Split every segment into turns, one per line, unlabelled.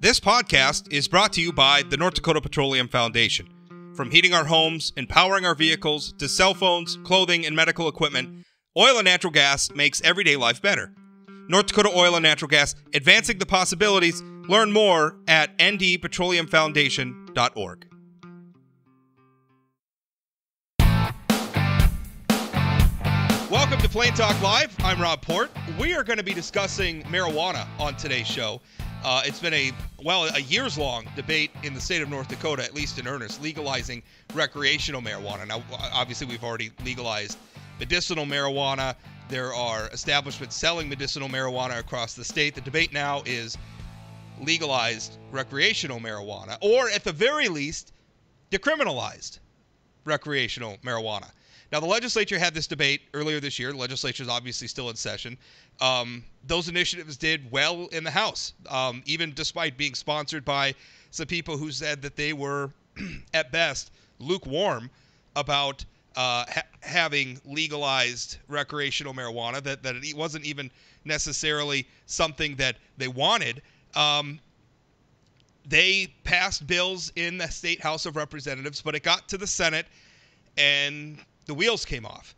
This podcast is brought to you by the North Dakota Petroleum Foundation. From heating our homes and powering our vehicles to cell phones, clothing, and medical equipment, oil and natural gas makes everyday life better. North Dakota Oil and Natural Gas, advancing the possibilities. Learn more at ndpetroleumfoundation.org. Welcome to Plain Talk Live. I'm Rob Port. We are going to be discussing marijuana on today's show. It's been a years-long debate in the state of North Dakota, at least in earnest, legalizing recreational marijuana. Now, obviously, we've already legalized medicinal marijuana. There are establishments selling medicinal marijuana across the state. The debate now is legalized recreational marijuana, or at the very least, decriminalized recreational marijuana. Now, the legislature had this debate earlier this year. The legislature is obviously still in session. Those initiatives did well in the House, even despite being sponsored by some people who said that they were, at best, lukewarm about having legalized recreational marijuana, that it wasn't even necessarily something that they wanted. They passed bills in the State House of Representatives, but it got to the Senate, and the wheels came off.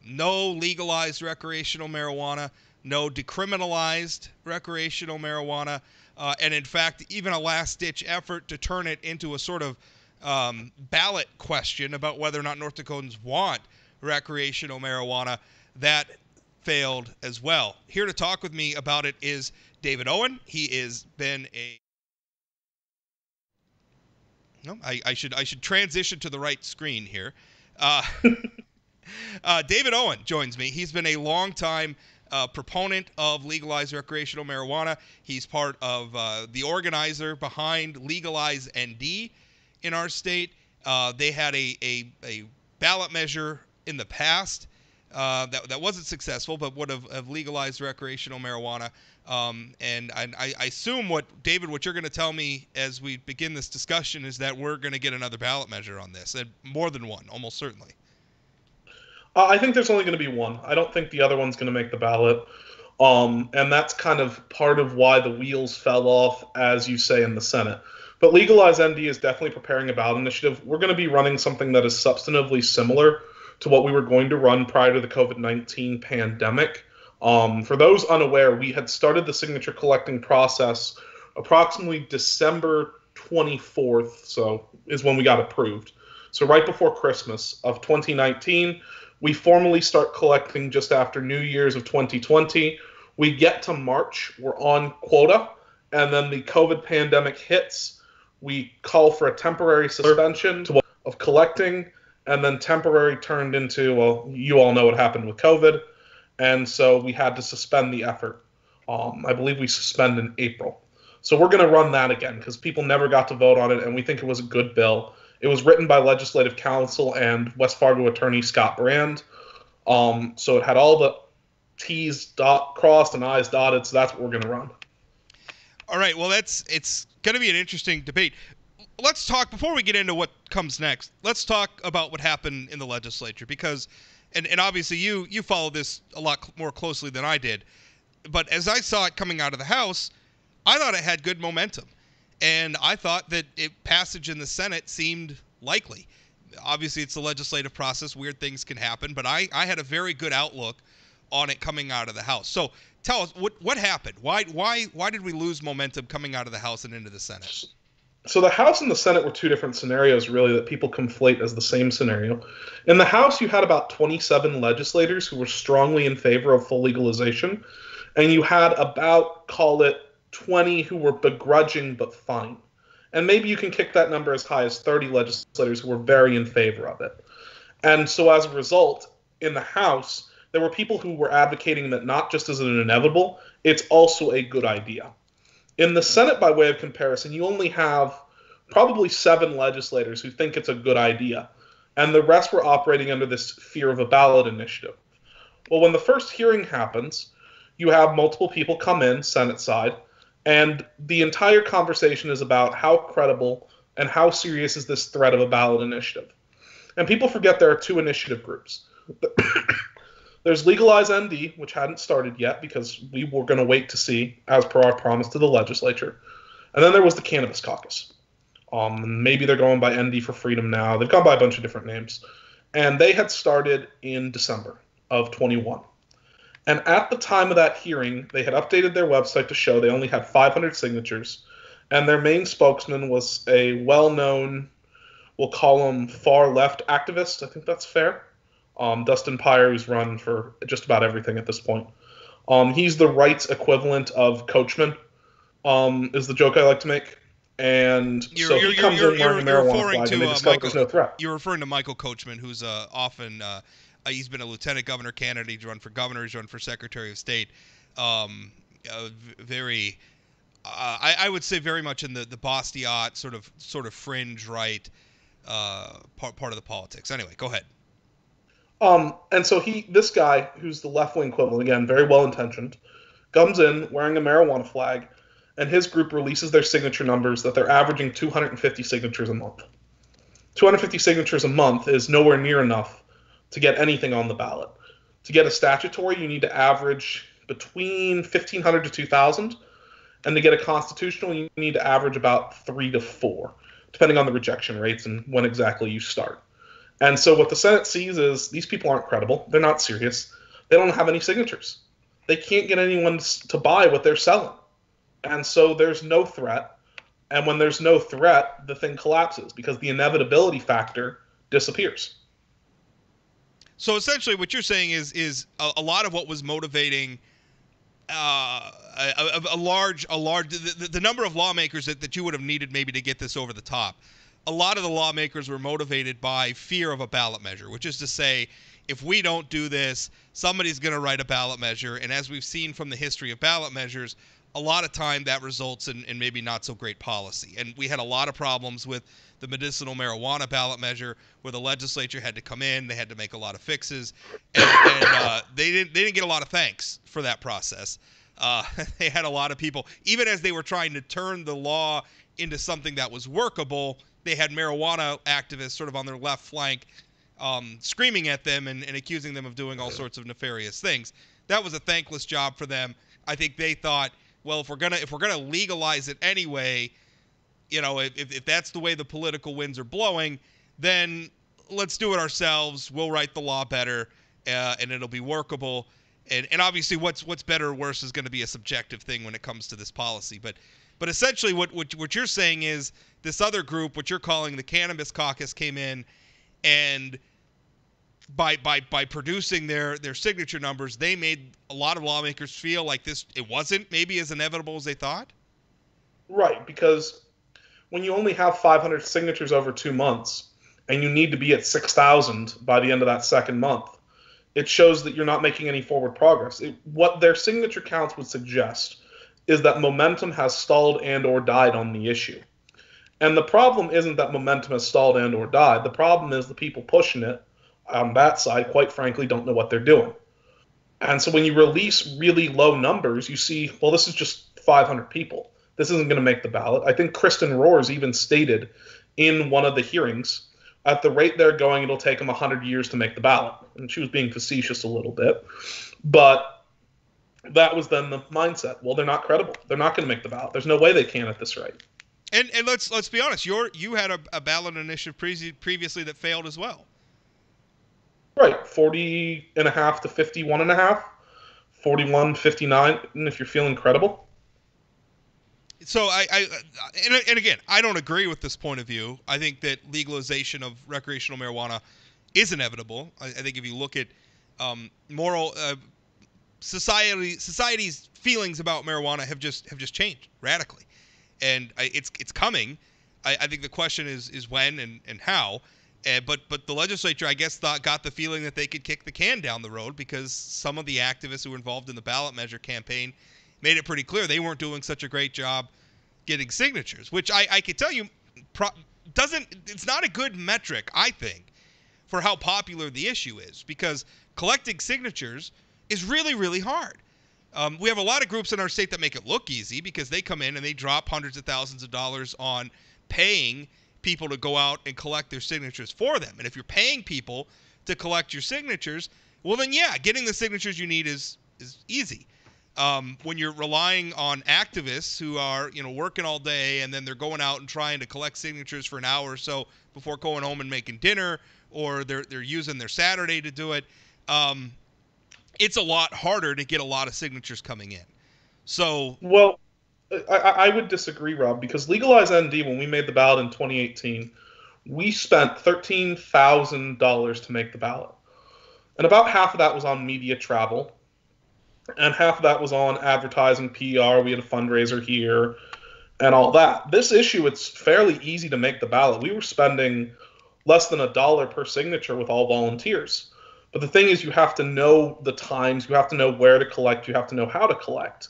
No legalized recreational marijuana, no decriminalized recreational marijuana, and in fact, even a last-ditch effort to turn it into a sort of ballot question about whether or not North Dakotans want recreational marijuana, that failed as well. Here to talk with me about it is David Owen. He has been a... No, I should transition to the right screen here. David Owen joins me. He's been a longtime proponent of legalized recreational marijuana. He's part of the organizer behind Legalize ND in our state. They had a ballot measure in the past that wasn't successful, but would have legalized recreational marijuana. And I assume what you're going to tell me as we begin this discussion is that we're going to get another ballot measure on this, and more than one, almost certainly.
I think there's only going to be one. I don't think the other one's going to make the ballot. And that's kind of part of why the wheels fell off, as you say, in the Senate. But Legalize ND is definitely preparing a ballot initiative. We're going to be running something that is substantively similar to what we were going to run prior to the COVID-19 pandemic. For those unaware, we had started the signature collecting process approximately December 24th, so is when we got approved. So right before Christmas of 2019, we formally start collecting just after New Year's of 2020. We get to March, we're on quota, and then the COVID pandemic hits. We call for a temporary suspension of collecting, and then temporary turned into, well, you all know what happened with COVID. And so we had to suspend the effort. I believe we suspend in April. So we're going to run that again because people never got to vote on it, and we think it was a good bill. It was written by Legislative Counsel and West Fargo attorney Scott Brand. So it had all the T's crossed and I's dotted, so that's what we're going to run.
All right, well, it's going to be an interesting debate. Let's talk, before we get into what comes next, let's talk about what happened in the legislature because... And obviously you follow this a lot more closely than I did. But as I saw it coming out of the House, I thought it had good momentum. And I thought that passage in the Senate seemed likely. Obviously, it's the legislative process. Weird things can happen. But I had a very good outlook on it coming out of the House. So tell us, what happened? Why did we lose momentum coming out of the House and into the Senate?
So the House and the Senate were two different scenarios, really, that people conflate as the same scenario. In the House, you had about 27 legislators who were strongly in favor of full legalization, and you had about, call it, 20 who were begrudging but fine. And maybe you can kick that number as high as 30 legislators who were very in favor of it. And so as a result, in the House, there were people who were advocating that not just as an inevitable, it's also a good idea. In the Senate, by way of comparison, you only have probably 7 legislators who think it's a good idea, and the rest were operating under this fear of a ballot initiative. Well, when the first hearing happens, you have multiple people come in, Senate side, and the entire conversation is about how credible and how serious is this threat of a ballot initiative. And people forget there are 2 initiative groups. There's Legalize ND, which hadn't started yet because we were going to wait to see, as per our promise to the legislature. And then there was the Cannabis Caucus. Maybe they're going by ND for Freedom now. They've gone by a bunch of different names. And they had started in December of 21. And at the time of that hearing, they had updated their website to show they only had 500 signatures. And their main spokesman was a well-known, we'll call him far-left activist. I think that's fair. Dustin Pyre, who's run for just about everything at this point. He's the rights equivalent of Coachman, is the joke I like to make. And so he comes in wearing a marijuana flag, and they discover there's no threat.
You're referring to Michael Coachman, who's often he's been a lieutenant governor candidate. He's run for governor. He's run for secretary of state. Very, I would say, very much in the Bastiat sort of fringe right part of the politics. Anyway, go ahead.
And so this guy, who's the left-wing equivalent, again, very well-intentioned, comes in wearing a marijuana flag, and his group releases their signature numbers that they're averaging 250 signatures a month. 250 signatures a month is nowhere near enough to get anything on the ballot. To get a statutory, you need to average between 1,500 to 2,000, and to get a constitutional, you need to average about 3 to 4, depending on the rejection rates and when exactly you start. And so what the Senate sees is these people aren't credible. They're not serious. They don't have any signatures. They can't get anyone to buy what they're selling. And so there's no threat. And when there's no threat, the thing collapses because the inevitability factor disappears.
So essentially what you're saying is a lot of what was motivating the number of lawmakers that you would have needed maybe to get this over the top. A lot of the lawmakers were motivated by fear of a ballot measure, which is to say, if we don't do this, somebody's going to write a ballot measure. And as we've seen from the history of ballot measures, a lot of time that results in maybe not so great policy. And we had a lot of problems with the medicinal marijuana ballot measure where the legislature had to come in. They had to make a lot of fixes. And they didn't get a lot of thanks for that process. They had a lot of people, even as they were trying to turn the law into something that was workable, they had marijuana activists sort of on their left flank screaming at them and accusing them of doing all sorts of nefarious things. That was a thankless job for them. I think they thought, well, if we're gonna legalize it anyway, if that's the way the political winds are blowing, then let's do it ourselves. We'll write the law better, and it'll be workable. And obviously, what's better or worse is going to be a subjective thing when it comes to this policy. But essentially, what you're saying is this other group, what you're calling the Cannabis Caucus, came in, and by producing their signature numbers, they made a lot of lawmakers feel like it wasn't maybe as inevitable as they thought.
Right, because when you only have 500 signatures over 2 months, and you need to be at 6,000 by the end of that second month, it shows that you're not making any forward progress. What their signature counts would suggest is that momentum has stalled and or died on the issue. And the problem isn't that momentum has stalled and or died. The problem is the people pushing it on that side, quite frankly, don't know what they're doing. And so when you release really low numbers, you see, well, this is just 500 people. This isn't going to make the ballot. I think Kristen Rohrs even stated in one of the hearings, at the rate they're going, it'll take them 100 years to make the ballot. And she was being facetious a little bit. But that was then the mindset. Well, they're not credible. They're not going to make the ballot. There's no way they can at this rate.
And let's be honest. You had a ballot initiative previously that failed as well.
Right, 40.5 to 51.5, 41.59, and if you're feeling credible.
So and again, I don't agree with this point of view. I think that legalization of recreational marijuana is inevitable. I think if you look at moral society's feelings about marijuana have just changed radically, and it's coming. I think the question is when and how. But the legislature, I guess, got the feeling that they could kick the can down the road because some of the activists who were involved in the ballot measure campaign made it pretty clear they weren't doing such a great job getting signatures, which I can tell you it's not a good metric, I think, for how popular the issue is, because collecting signatures is really, really hard. We have a lot of groups in our state that make it look easy because they come in and they drop hundreds of thousands of dollars on paying people to go out and collect their signatures for them. And if you're paying people to collect your signatures, well then yeah, getting the signatures you need is easy. When you're relying on activists who are, working all day and then they're going out and trying to collect signatures for an hour or so before going home and making dinner, or they're using their Saturday to do it, it's a lot harder to get a lot of signatures coming in. So,
Well, I would disagree, Rob, because Legalize ND, when we made the ballot in 2018, we spent $13,000 to make the ballot. And about half of that was on media travel, and half of that was on advertising, PR. We had a fundraiser here, and all that. This issue, it's fairly easy to make the ballot. We were spending less than $1 per signature with all volunteers. But the thing is, you have to know the times, you have to know where to collect, you have to know how to collect.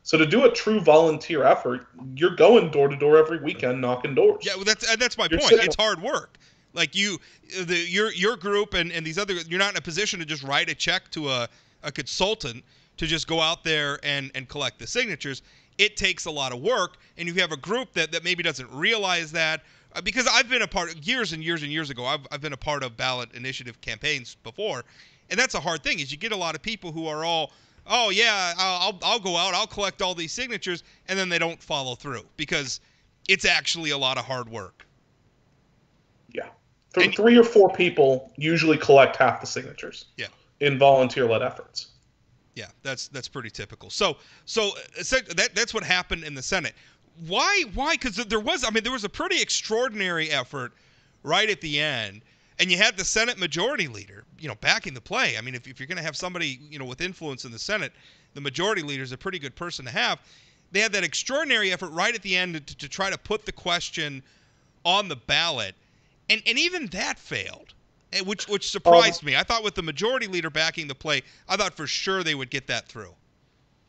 So to do a true volunteer effort, you're going door to door every weekend, knocking doors.
Yeah, well, that's my point. It's hard work. Like your group and these other, you're not in a position to just write a check to a consultant to just go out there and collect the signatures. It takes a lot of work, and you have a group that maybe doesn't realize that. Because I've been a part of, years and years and years ago, I've been a part of ballot initiative campaigns before, and that's a hard thing. Is you get a lot of people who are all, oh yeah, I'll go out, I'll collect all these signatures, and then they don't follow through because it's actually a lot of hard work.
Yeah, three or four people usually collect half the signatures.
Yeah,
in volunteer-led efforts.
Yeah, that's pretty typical. So that's what happened in the Senate. Why? Because there was a pretty extraordinary effort right at the end, and you had the Senate Majority Leader, backing the play. I mean, if you're going to have somebody, with influence in the Senate, the Majority Leader is a pretty good person to have. They had that extraordinary effort right at the end to try to put the question on the ballot, and even that failed, which surprised me. I thought with the Majority Leader backing the play, I thought for sure they would get that through.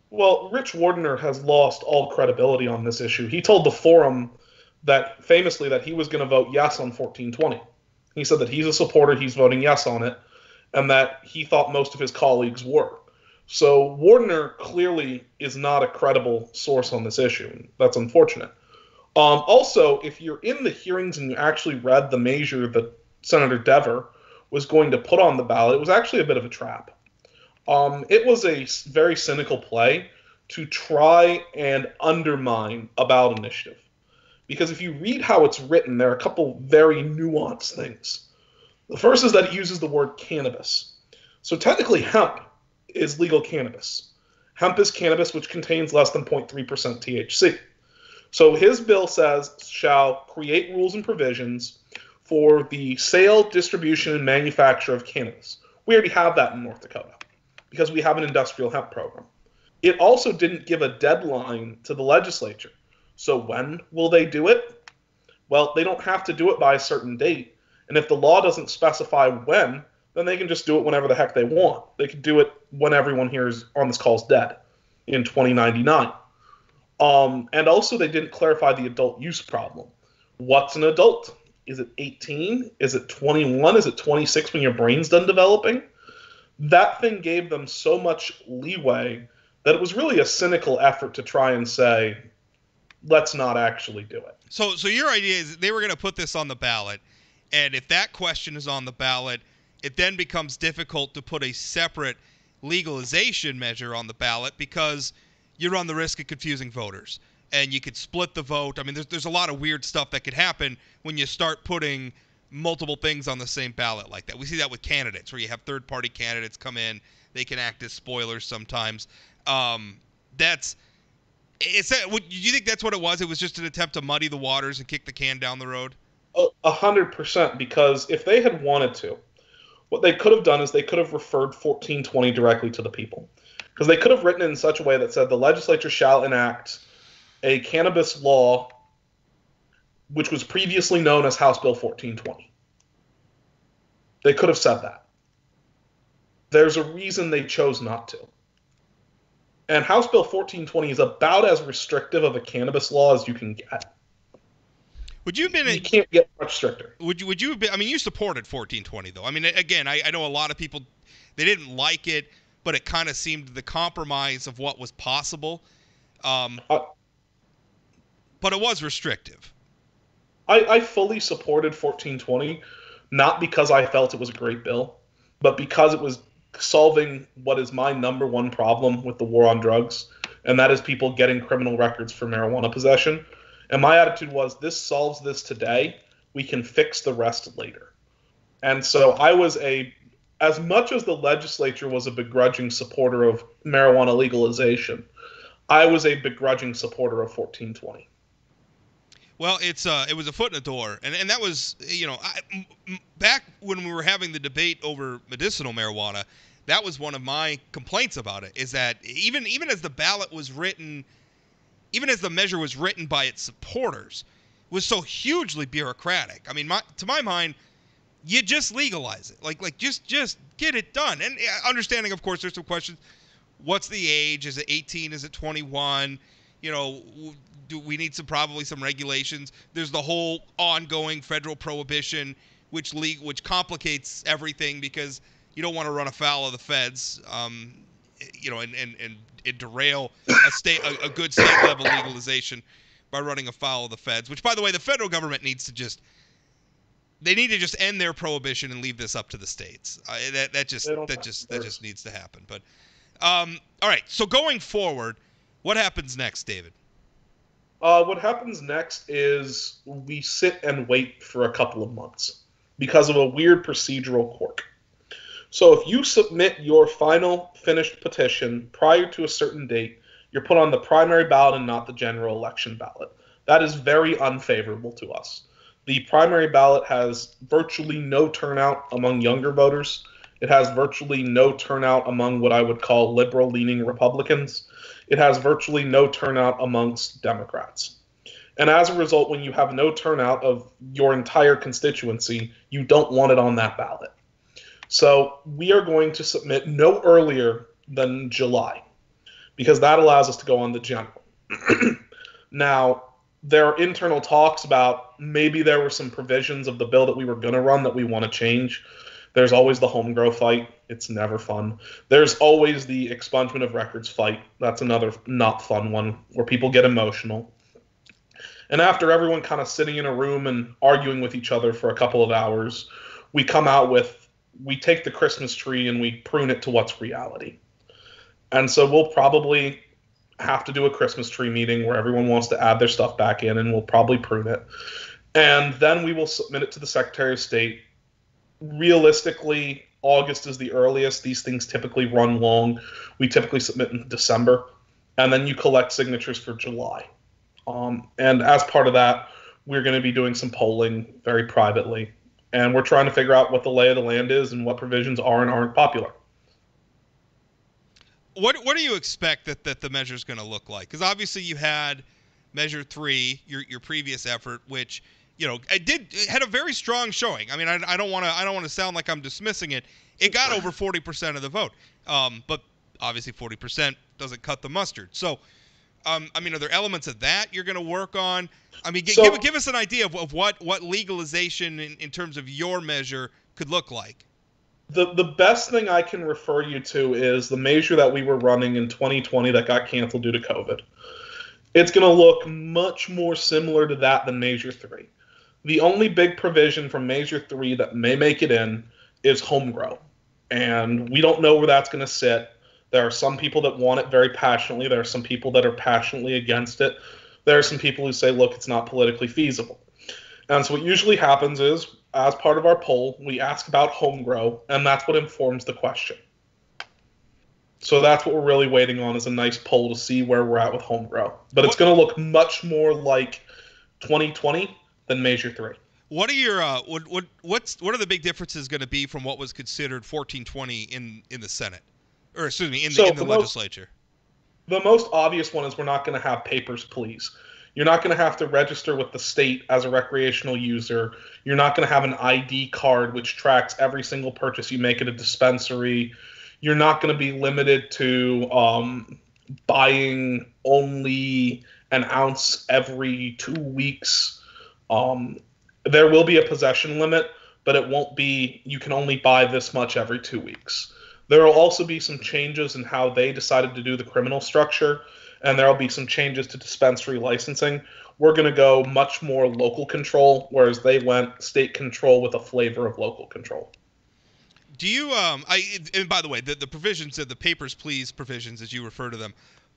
Well, Rich Wardener has lost all credibility on this issue. He told the Forum famously that he was going to vote yes on 1420. He said that he's a supporter, he's voting yes on it, and that he thought most of his colleagues were. So Wardener clearly is not a credible source on this issue. That's unfortunate. Also, if you're in the hearings and you actually read the measure that Senator Dever was going to put on the ballot, it was actually a bit of a trap. It was a very cynical play to try and undermine a ballot initiative. Because if you read how it's written, there are a couple very nuanced things. The first is that it uses the word cannabis. So technically, hemp is legal cannabis. Hemp is cannabis which contains less than 0.3% THC. So his bill says, shall create rules and provisions for the sale, distribution, and manufacture of cannabis. We already have that in North Dakota, because we have an industrial hemp program. It also didn't give a deadline to the legislature. So when will they do it? Well, they don't have to do it by a certain date. And if the law doesn't specify when, then they can just do it whenever the heck they want. They can do it when everyone here on this call is dead in 2099. And also they didn't clarify the adult use problem. What's an adult? Is it 18? Is it 21? Is it 26 when your brain's done developing? That thing gave them so much leeway that it was really a cynical effort to try and say, let's not actually do it.
So your idea is they were going to put this on the ballot, and if that question is on the ballot, it then becomes difficult to put a separate legalization measure on the ballot because you run the risk of confusing voters, and you could split the vote. I mean, there's a lot of weird stuff that could happen when you start putting multiple things on the same ballot like that. We see that with candidates, where you have third-party candidates come in. They can act as spoilers sometimes. Do you think that's what it was? It was just an attempt to muddy the waters and kick the can down the road?
100%, because if they had wanted to, what they could have done is they could have referred 1420 directly to the people. Because they could have written it in such a way that said the legislature shall enact a cannabis law which was previously known as House Bill 1420. They could have said that. There's a reason they chose not to. And House Bill 1420 is about as restrictive of a cannabis law as you can get. You can't get much stricter.
Would you have been? I mean, you supported 1420 though. I mean, again, I know a lot of people, they didn't like it, but it kind of seemed the compromise of what was possible. But it was restrictive.
I fully supported 1420, not because I felt it was a great bill, but because it was solving what is my number one problem with the war on drugs, and that is people getting criminal records for marijuana possession. And my attitude was, this solves this today. We can fix the rest later. And so I was as much as the legislature was a begrudging supporter of marijuana legalization, I was a begrudging supporter of 1420.
Well, it was a foot in the door, and that was, back when we were having the debate over medicinal marijuana, that was one of my complaints about it, is that even as the ballot was written, even as the measure was written by its supporters, it was so hugely bureaucratic. I mean, to my mind, you just legalize it, like just get it done. And understanding, of course, there's some questions. What's the age? Is it 18? Is it 21? Do we need probably some regulations? There's the whole ongoing federal prohibition, which complicates everything because you don't want to run afoul of the feds, and derail a good state level legalization by running afoul of the feds. Which, by the way, the federal government needs to just end their prohibition and leave this up to the states. That just needs to happen. But all right, so going forward, what happens next, David?
What happens next is we sit and wait for a couple of months because of a weird procedural quirk. So if you submit your final finished petition prior to a certain date, you're put on the primary ballot and not the general election ballot. That is very unfavorable to us. The primary ballot has virtually no turnout among younger voters. It has virtually no turnout among what I would call liberal-leaning Republicans. It has virtually no turnout amongst Democrats. And as a result, when you have no turnout of your entire constituency, you don't want it on that ballot. So we are going to submit no earlier than July, because that allows us to go on the general. Now, there are internal talks about maybe there were some provisions of the bill that we were going to run that we want to change. There's always the home grow fight. It's never fun. There's always the expungement of records fight. That's another not fun one where people get emotional. And after everyone kind of sitting in a room and arguing with each other for a couple of hours, we take the Christmas tree and we prune it to what's reality. And so we'll probably have to do a Christmas tree meeting where everyone wants to add their stuff back in, and we'll probably prune it. And then we will submit it to the Secretary of State. Realistically, August is the earliest. These things typically run long. We typically submit in December, and then you collect signatures for July. And as part of that, we're going to be doing some polling very privately, and we're trying to figure out what the lay of the land is and what provisions are and aren't popular.
What do you expect that the measure is going to look like? Because obviously you had Measure 3, your previous effort, which it had a very strong showing. I mean, I don't want to sound like I'm dismissing it. It got over 40% of the vote, but obviously 40% doesn't cut the mustard. So, are there elements of that you're going to work on? I mean, give us an idea of what legalization in terms of your measure could look like.
The best thing I can refer you to is the measure that we were running in 2020 that got canceled due to COVID. It's going to look much more similar to that than Measure 3. The only big provision from Measure 3 that may make it in is home grow. And we don't know where that's going to sit. There are some people that want it very passionately. There are some people that are passionately against it. There are some people who say, look, it's not politically feasible. And so what usually happens is, as part of our poll, we ask about home grow, and that's what informs the question. So that's what we're really waiting on, is a nice poll to see where we're at with home grow. But it's going to look much more like 2020 than Measure 3.
What are your what are the big differences going to be from what was considered 1420 in the Senate, or excuse me, in the legislature?
The most obvious one is we're not going to have papers, please. You're not going to have to register with the state as a recreational user. You're not going to have an ID card which tracks every single purchase you make at a dispensary. You're not going to be limited to buying only an ounce every 2 weeks. There will be a possession limit, but it won't be you can only buy this much every 2 weeks. There will also be some changes in how they decided to do the criminal structure, and there will be some changes to dispensary licensing. We're going to go much more local control, whereas they went state control with a flavor of local control.
Do you and by the way, the provisions of the papers please provisions, as you refer to them,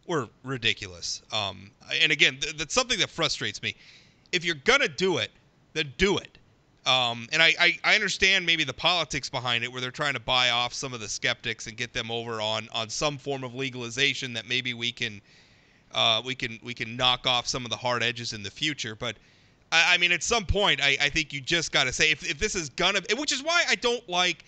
were ridiculous. And again, that's something that frustrates me. If you're gonna do it, then do it. And I understand maybe the politics behind it, where they're trying to buy off some of the skeptics and get them over on some form of legalization that maybe we can knock off some of the hard edges in the future. But I mean, at some point, I think you just got to say, if this is gonna, which is why I don't like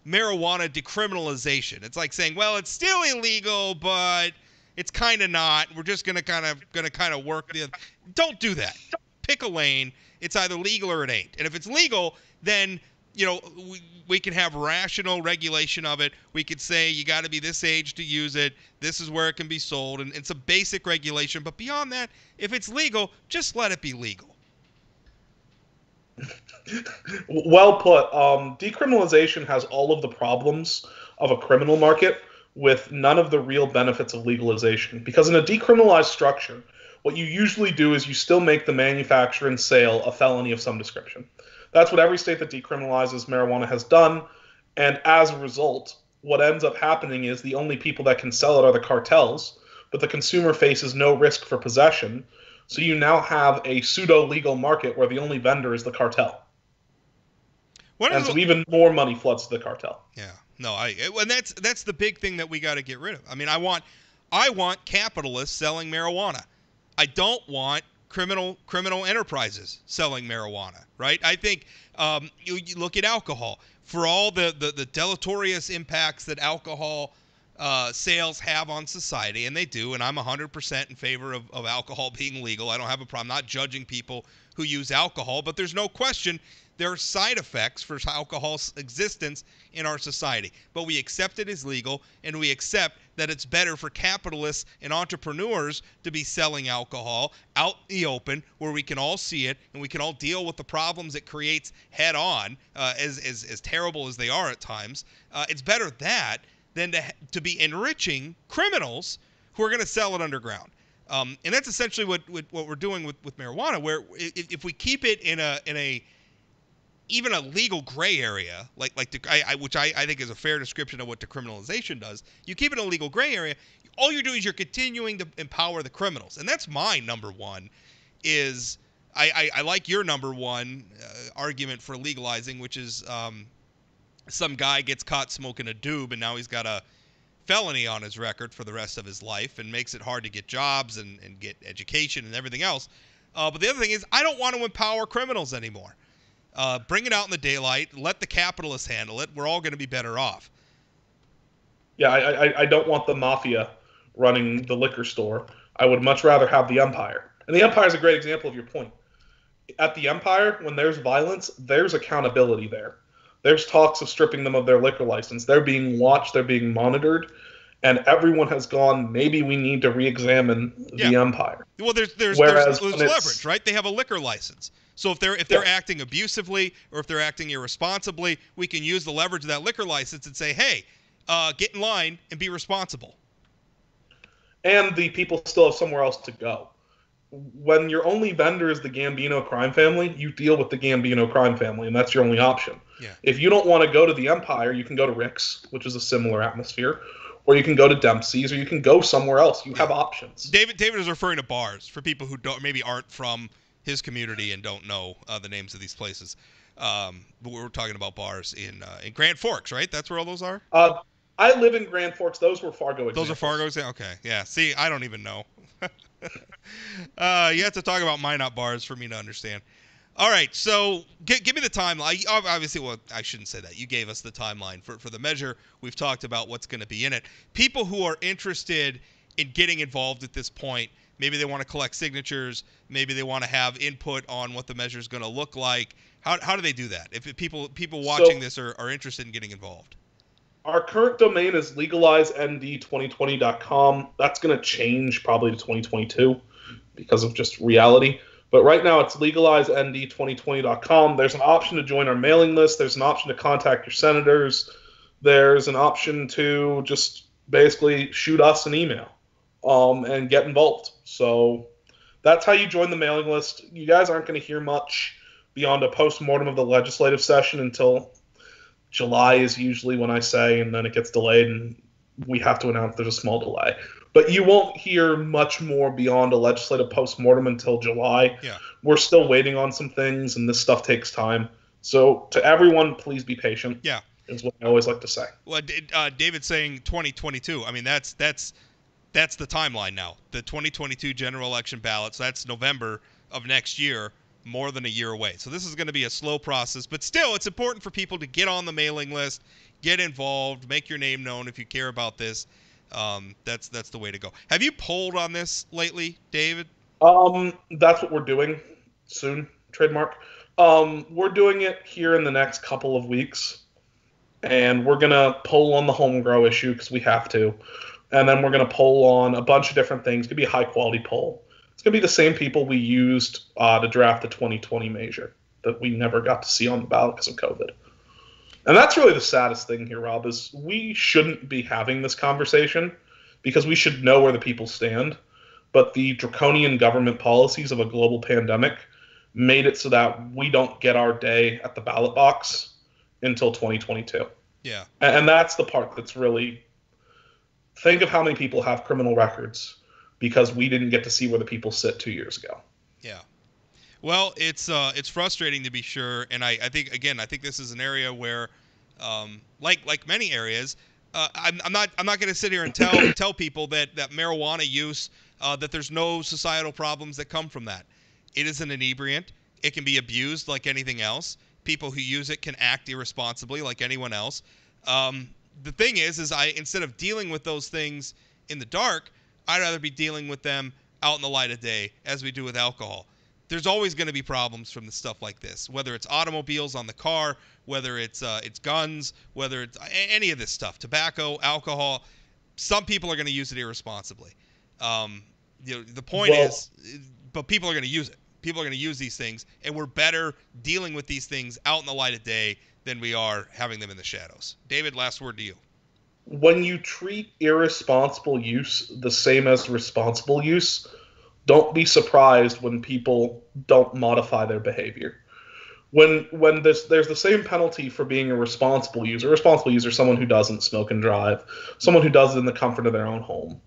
marijuana decriminalization. It's like saying, well, it's still illegal, but it's kind of not. We're just gonna kind of work the. Don't do that. Pick a lane. It's either legal or it ain't. And if it's legal, then we can have rational regulation of it. We could say you got to be this age to use it. This is where it can be sold, and some basic regulation. But beyond that, if it's legal, just let it be legal.
Well put. Decriminalization has all of the problems of a criminal market with none of the real benefits of legalization. Because in a decriminalized structure, what you usually do is you still make the manufacture and sale a felony of some description. That's what every state that decriminalizes marijuana has done. And as a result, what ends up happening is the only people that can sell it are the cartels, but the consumer faces no risk for possession. So you now have a pseudo-legal market where the only vendor is the cartel. And so even more money floods to the cartel.
Yeah. No, and that's the big thing that we got to get rid of. I mean, I want capitalists selling marijuana. I don't want criminal enterprises selling marijuana, right? I think you look at alcohol. For all the deleterious impacts that alcohol sales have on society, and they do, and I'm 100% in favor of alcohol being legal. I don't have a problem. I'm not judging people who use alcohol, but there's no question there are side effects for alcohol's existence in our society. But we accept it as legal, and we accept that it's better for capitalists and entrepreneurs to be selling alcohol out in the open where we can all see it and we can all deal with the problems it creates head on, as terrible as they are at times. It's better that than to be enriching criminals who are going to sell it underground. And that's essentially what we're doing with marijuana, where if we keep it in a even a legal gray area, which I think is a fair description of what decriminalization does. You keep it in a legal gray area, all you're doing is you're continuing to empower the criminals. And that's my number one, is I like your number one argument for legalizing, which is some guy gets caught smoking a doob, and now he's got a felony on his record for the rest of his life and makes it hard to get jobs and get education and everything else. But the other thing is, I don't want to empower criminals anymore. Bring it out in the daylight. Let the capitalists handle it. We're all going to be better off.
Yeah, I don't want the mafia running the liquor store. I would much rather have the Empire. And the Empire is a great example of your point. At the Empire, when there's violence, there's accountability there. There's talks of stripping them of their liquor license. They're being watched. They're being monitored. And everyone has gone, maybe we need to re-examine the Empire.
Well, there's leverage, right? They have a liquor license. So if they're acting abusively or if they're acting irresponsibly, we can use the leverage of that liquor license and say, hey, get in line and be responsible.
And the people still have somewhere else to go. When your only vendor is the Gambino crime family, you deal with the Gambino crime family, and that's your only option.
Yeah.
If you don't want to go to the Empire, you can go to Rick's, which is a similar atmosphere, or you can go to Dempsey's, or you can go somewhere else. You have options.
David is referring to bars for people who maybe aren't from his community and don't know the names of these places. But we're talking about bars in Grand Forks, right? That's where all those are?
I live in Grand Forks. Those were Fargo examples.
Those are Fargo's? Okay. Yeah. See, I don't even know. You have to talk about Minot bars for me to understand. All right, so give me the timeline. Obviously, well, I shouldn't say that. You gave us the timeline for the measure. We've talked about what's going to be in it. People who are interested in getting involved at this point, maybe they want to collect signatures, maybe they want to have input on what the measure is going to look like. How do they do that? If people watching this are interested in getting involved.
Our current domain is legalizend2020.com. That's going to change probably to 2022 because of just reality. But right now it's legalizend2020.com. There's an option to join our mailing list. There's an option to contact your senators. There's an option to just basically shoot us an email and get involved. So that's how you join the mailing list. You guys aren't going to hear much beyond a post-mortem of the legislative session until July is usually when I say, and then it gets delayed, and we have to announce there's a small delay. But you won't hear much more beyond a legislative postmortem until July.
Yeah.
We're still waiting on some things, and this stuff takes time. So to everyone, please be patient.
Yeah.
Is what I always like to say.
Well, David's saying 2022. I mean, that's the timeline now. The 2022 general election ballots. That's November of next year, more than a year away. So this is going to be a slow process, but still, it's important for people to get on the mailing list, get involved, make your name known if you care about this. That's the way to go. Have you polled on this lately, David?
That's what we're doing soon. Trademark. We're doing it here in the next couple of weeks, and we're gonna poll on the home grow issue because we have to, and then we're gonna poll on a bunch of different things. It's gonna be a high quality poll. It's gonna be the same people we used to draft the 2020 measure that we never got to see on the ballot because of COVID. And that's really the saddest thing here, Rob, is we shouldn't be having this conversation because we should know where the people stand. But the draconian government policies of a global pandemic made it so that we don't get our day at the ballot box until 2022.
Yeah.
And that's the part that's really, think of how many people have criminal records because we didn't get to see where the people sit 2 years ago.
Yeah. Well, it's frustrating to be sure, and I think this is an area where, like many areas, I'm not going to sit here and tell people that marijuana use that there's no societal problems that come from that. It is an inebriant. It can be abused like anything else. People who use it can act irresponsibly like anyone else. The thing is instead of dealing with those things in the dark, I'd rather be dealing with them out in the light of day, as we do with alcohol. There's always going to be problems from the stuff like this, whether it's automobiles on the car, whether it's guns, whether it's any of this stuff, tobacco, alcohol. Some people are going to use it irresponsibly. The point is, but people are going to use it. People are going to use these things, and we're better dealing with these things out in the light of day than we are having them in the shadows. David, last word to you.
When you treat irresponsible use the same as responsible use, don't be surprised when people don't modify their behavior. When there's the same penalty for being a responsible user. A responsible user is someone who doesn't smoke and drive, someone who does it in the comfort of their own home.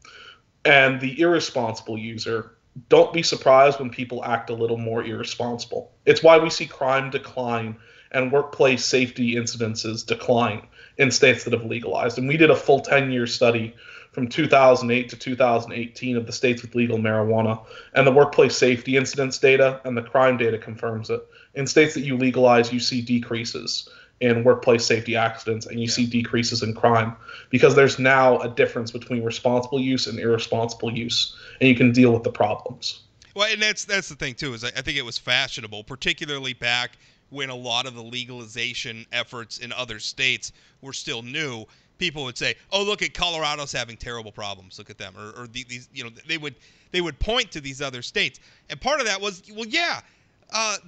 And the irresponsible user, don't be surprised when people act a little more irresponsible. It's why we see crime decline and workplace safety incidences decline in states that have legalized. And we did a full 10-year study from 2008 to 2018 of the states with legal marijuana, and the workplace safety incidents data and the crime data confirms it. In states that you legalize, you see decreases in workplace safety accidents, and you see decreases in crime because there's now a difference between responsible use and irresponsible use, and you can deal with the problems.
Well, and that's the thing too, is I think it was fashionable, particularly back when a lot of the legalization efforts in other states were still new. People would say, "Oh, look at Colorado's having terrible problems. Look at them." Or these, they would point to these other states, and part of that was, well, yeah,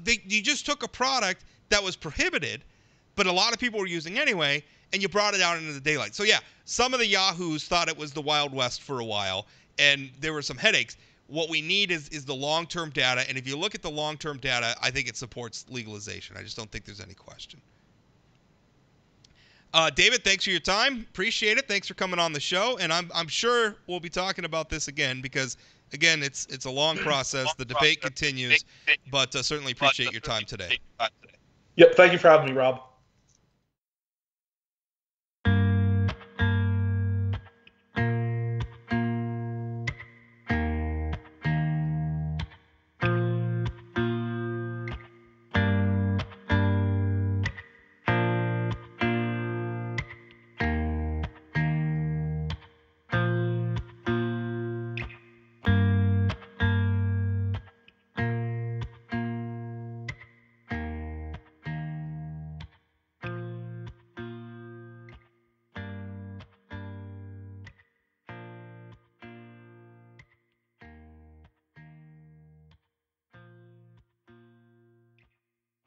you just took a product that was prohibited, but a lot of people were using anyway, and you brought it out into the daylight. So yeah, some of the yahoos thought it was the Wild West for a while, and there were some headaches. What we need is the long-term data, and if you look at the long-term data, I think it supports legalization. I just don't think there's any question. David, thanks for your time. Appreciate it. Thanks for coming on the show, and I'm sure we'll be talking about this again because, again, it's a long process. The debate continues, but certainly appreciate your time today.
Yep, thank you for having me, Rob.